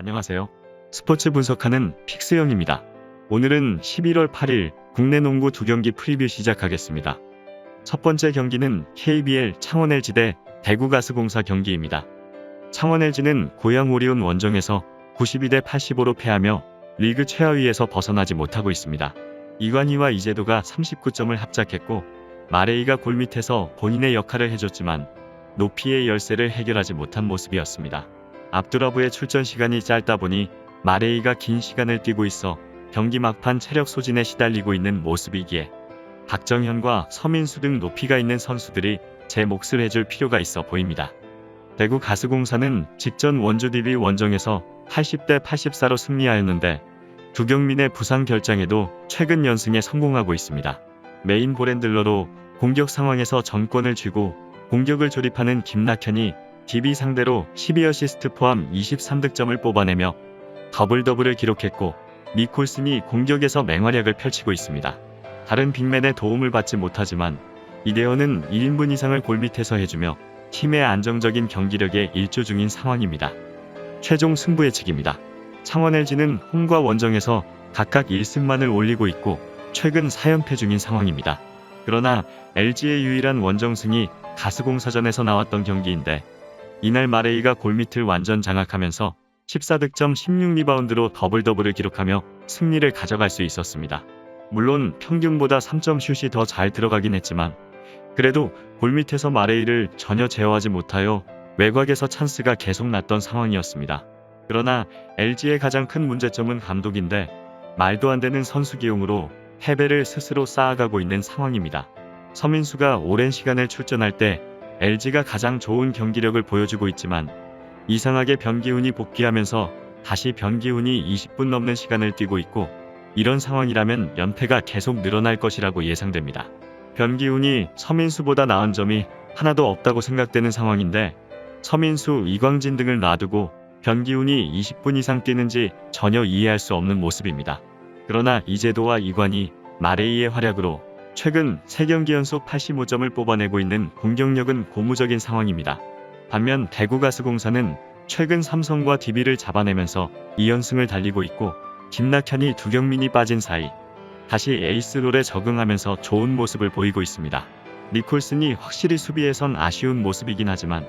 안녕하세요. 스포츠 분석하는 픽스형입니다. 오늘은 11월 8일 국내 농구 2경기 프리뷰 시작하겠습니다. 첫 번째 경기는 KBL 창원 LG 대 대구 가스공사 경기입니다. 창원 LG는 고양 오리온 원정에서 92대 85로 패하며 리그 최하위에서 벗어나지 못하고 있습니다. 이관희와 이재도가 39점을 합작했고 마레이가 골밑에서 본인의 역할을 해줬지만 높이의 열세를 해결하지 못한 모습이었습니다. 압두라브의 출전 시간이 짧다 보니 마레이가 긴 시간을 뛰고 있어 경기 막판 체력 소진에 시달리고 있는 모습이기에 박정현과 서민수 등 높이가 있는 선수들이 제 몫을 해줄 필요가 있어 보입니다. 대구 가스공사는 직전 원주 DB 원정에서 80대 84로 승리하였는데 두경민의 부상 결장에도 최근 연승에 성공하고 있습니다. 메인 볼핸들러로 공격 상황에서 전권을 쥐고 공격을 조립하는 김낙현이 DB 상대로 12어시스트 포함 23득점을 뽑아내며 더블더블을 기록했고 니콜슨이 공격에서 맹활약을 펼치고 있습니다. 다른 빅맨의 도움을 받지 못하지만 이대호는 1인분 이상을 골밑에서 해주며 팀의 안정적인 경기력에 일조 중인 상황입니다. 최종 승부 예측입니다. 창원 LG는 홈과 원정에서 각각 1승만을 올리고 있고 최근 4연패 중인 상황입니다. 그러나 LG의 유일한 원정승이 가스공사전에서 나왔던 경기인데 이날 마레이가 골밑을 완전 장악하면서 14득점 16리바운드로 더블더블을 기록하며 승리를 가져갈 수 있었습니다. 물론 평균보다 3점 슛이 더 잘 들어가긴 했지만 그래도 골밑에서 마레이를 전혀 제어하지 못하여 외곽에서 찬스가 계속 났던 상황이었습니다. 그러나 LG의 가장 큰 문제점은 감독인데 말도 안 되는 선수 기용으로 패배를 스스로 쌓아가고 있는 상황입니다. 서민수가 오랜 시간을 출전할 때 LG가 가장 좋은 경기력을 보여주고 있지만 이상하게 변기훈이 복귀하면서 다시 변기훈이 20분 넘는 시간을 뛰고 있고 이런 상황이라면 연패가 계속 늘어날 것이라고 예상됩니다. 변기훈이 서민수보다 나은 점이 하나도 없다고 생각되는 상황인데 서민수, 이광진 등을 놔두고 변기훈이 20분 이상 뛰는지 전혀 이해할 수 없는 모습입니다. 그러나 이재도와 이관희, 마레이의 활약으로 최근 3경기 연속 85점을 뽑아내고 있는 공격력은 고무적인 상황입니다. 반면 대구 가스공사는 최근 삼성과 DB를 잡아내면서 2연승을 달리고 있고 김낙현이 두경민이 빠진 사이 다시 에이스롤에 적응하면서 좋은 모습을 보이고 있습니다. 니콜슨이 확실히 수비에선 아쉬운 모습이긴 하지만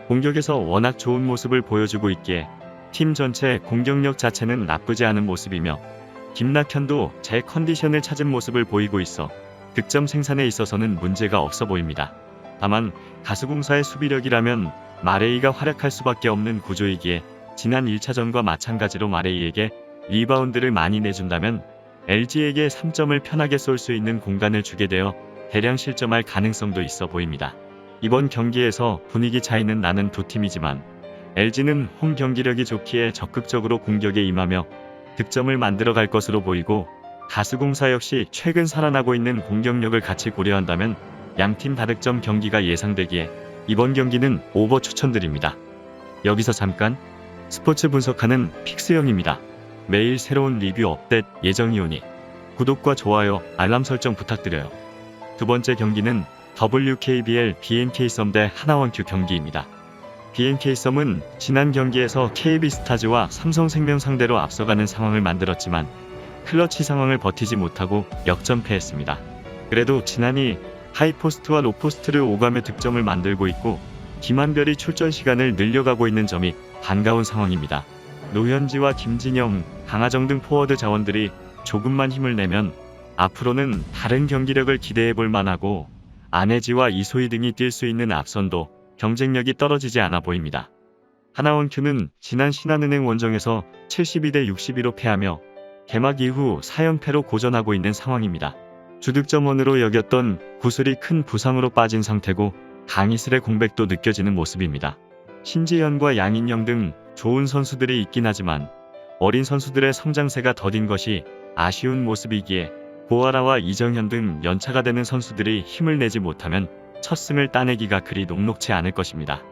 공격에서 워낙 좋은 모습을 보여주고 있기에 팀 전체 공격력 자체는 나쁘지 않은 모습이며 김낙현도 제 컨디션을 찾은 모습을 보이고 있어 득점 생산에 있어서는 문제가 없어 보입니다. 다만 가스공사의 수비력이라면 마레이가 활약할 수밖에 없는 구조이기에 지난 1차전과 마찬가지로 마레이에게 리바운드를 많이 내준다면 LG에게 3점을 편하게 쏠 수 있는 공간을 주게 되어 대량 실점할 가능성도 있어 보입니다. 이번 경기에서 분위기 차이는 나는 두 팀이지만 LG는 홈 경기력이 좋기에 적극적으로 공격에 임하며 득점을 만들어갈 것으로 보이고 가스공사 역시 최근 살아나고 있는 공격력을 같이 고려한다면 양팀 다득점 경기가 예상되기에 이번 경기는 오버 추천드립니다. 여기서 잠깐 스포츠 분석하는 픽스형입니다. 매일 새로운 리뷰 업데이트 예정이오니 구독과 좋아요, 알람 설정 부탁드려요. 두 번째 경기는 WKBL BNK썸 대 하나원큐 경기입니다. BNK썸은 지난 경기에서 KB스타즈와 삼성생명 상대로 앞서가는 상황을 만들었지만 클러치 상황을 버티지 못하고 역전패했습니다. 그래도 지난이 하이포스트와 로포스트를 오가며 득점을 만들고 있고 김한별이 출전 시간을 늘려가고 있는 점이 반가운 상황입니다. 노현지와 김진영, 강하정 등 포워드 자원들이 조금만 힘을 내면 앞으로는 다른 경기력을 기대해볼 만하고 안혜지와 이소희 등이 뛸 수 있는 앞선도 경쟁력이 떨어지지 않아 보입니다. 하나원큐는 지난 신한은행 원정에서 72대 62로 패하며 개막 이후 4연패로 고전하고 있는 상황입니다. 주득점원으로 여겼던 구슬이 큰 부상으로 빠진 상태고 강희슬의 공백도 느껴지는 모습입니다. 신지현과 양인영 등 좋은 선수들이 있긴 하지만 어린 선수들의 성장세가 더딘 것이 아쉬운 모습이기에 고아라와 이정현 등 연차가 되는 선수들이 힘을 내지 못하면 첫 승을 따내기가 그리 녹록치 않을 것입니다.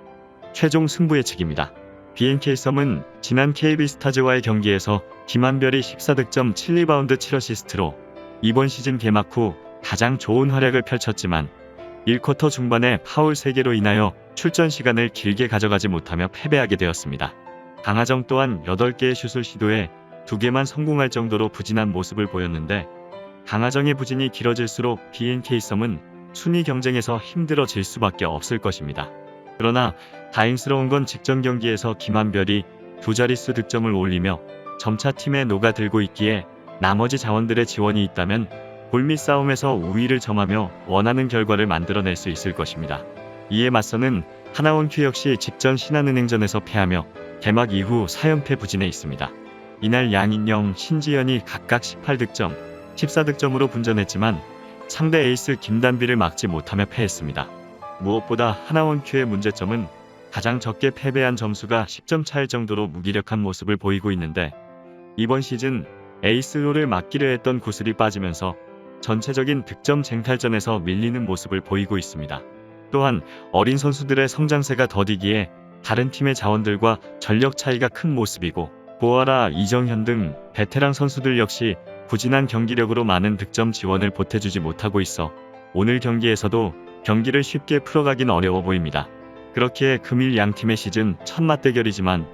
최종 승부 예측입니다. BNK썸은 지난 KB스타즈와의 경기에서 김한별이 14득점 7리바운드 7어시스트로 이번 시즌 개막 후 가장 좋은 활약을 펼쳤지만 1쿼터 중반에 파울 3개로 인하여 출전 시간을 길게 가져가지 못하며 패배하게 되었습니다. 강하정 또한 8개의 슛을 시도해 2개만 성공할 정도로 부진한 모습을 보였는데 강하정의 부진이 길어질수록 BNK 썸은 순위 경쟁에서 힘들어질 수밖에 없을 것입니다. 그러나 다행스러운 건 직전 경기에서 김한별이 2자릿수 득점을 올리며 점차 팀에 녹아들고 있기에 나머지 자원들의 지원이 있다면 골밑 싸움에서 우위를 점하며 원하는 결과를 만들어낼 수 있을 것입니다. 이에 맞서는 하나원큐 역시 직전 신한은행전에서 패하며 개막 이후 4연패 부진해 있습니다. 이날 양인영, 신지현이 각각 18득점, 14득점으로 분전했지만 상대 에이스 김단비를 막지 못하며 패했습니다. 무엇보다 하나원큐의 문제점은 가장 적게 패배한 점수가 10점 차일 정도로 무기력한 모습을 보이고 있는데 이번 시즌 에이스로를 맡기려 했던 구슬이 빠지면서 전체적인 득점 쟁탈전에서 밀리는 모습을 보이고 있습니다. 또한 어린 선수들의 성장세가 더디기에 다른 팀의 자원들과 전력 차이가 큰 모습이고 보아라, 이정현 등 베테랑 선수들 역시 부진한 경기력으로 많은 득점 지원을 보태주지 못하고 있어 오늘 경기에서도 경기를 쉽게 풀어가긴 어려워 보입니다. 그렇기에 금일 양팀의 시즌 첫 맞대결이지만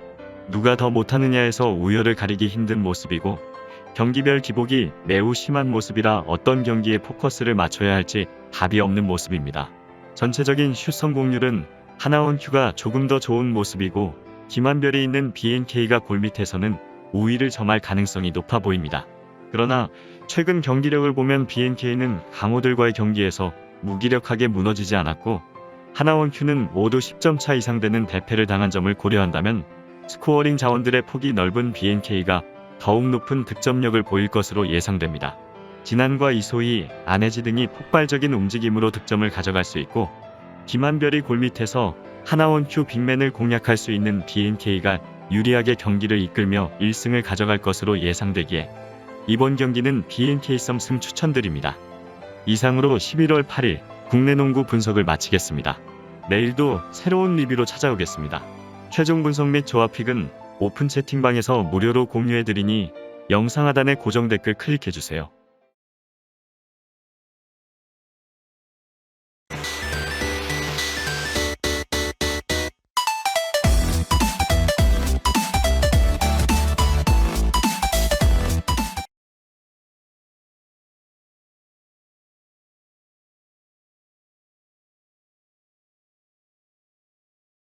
누가 더 못하느냐에서 우열을 가리기 힘든 모습이고 경기별 기복이 매우 심한 모습이라 어떤 경기에 포커스를 맞춰야 할지 답이 없는 모습입니다. 전체적인 슛 성공률은 하나원큐가 조금 더 좋은 모습이고 김한별이 있는 BNK가 골밑에서는 우위를 점할 가능성이 높아 보입니다. 그러나 최근 경기력을 보면 BNK는 강호들과의 경기에서 무기력하게 무너지지 않았고 하나원큐는 모두 10점 차 이상 되는 대패를 당한 점을 고려한다면 스코어링 자원들의 폭이 넓은 BNK가 더욱 높은 득점력을 보일 것으로 예상됩니다. 진한과 이소희, 안혜지 등이 폭발적인 움직임으로 득점을 가져갈 수 있고 김한별이 골밑에서 하나원큐 빅맨을 공략할 수 있는 BNK가 유리하게 경기를 이끌며 1승을 가져갈 것으로 예상되기에 이번 경기는 BNK 썸승 추천드립니다. 이상으로 11월 8일 국내 농구 분석을 마치겠습니다. 내일도 새로운 리뷰로 찾아오겠습니다. 최종 분석 및 조합픽은 오픈 채팅방에서 무료로 공유해드리니 영상 하단의 고정 댓글 클릭해주세요.